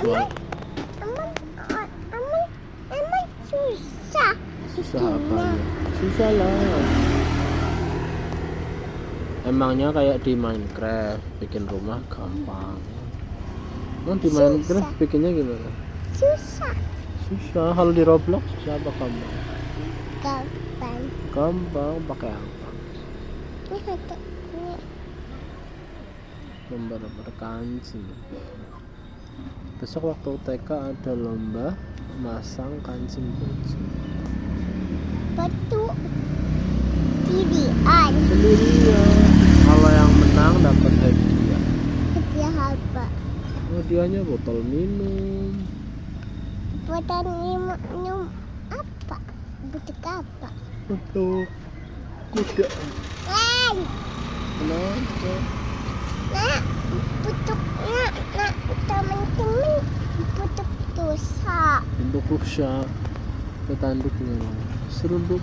Wah, Emang susah. susah apanya? Susah lah. Emangnya kayak di Minecraft bikin rumah gampang. Emang di Minecraft bikinnya gimana? Susah. Susah. Kalau di Roblox susah apa gampang? Gampang. Gampang. Pakai apa? Ini ada ini. Lomba kancing. Besok waktu TK ada lomba masang kancing baju. Batu sendirian. Sendirian. Kalau yang menang dapat hadiah. Hadiah apa? Hadiahnya botol minum. Botol minum apa? Butuh apa? Untuk kuda. Kenapa? Nak, butuh teman-teman butuh dosa. Untuk rusak. Ketanduknya serunduk.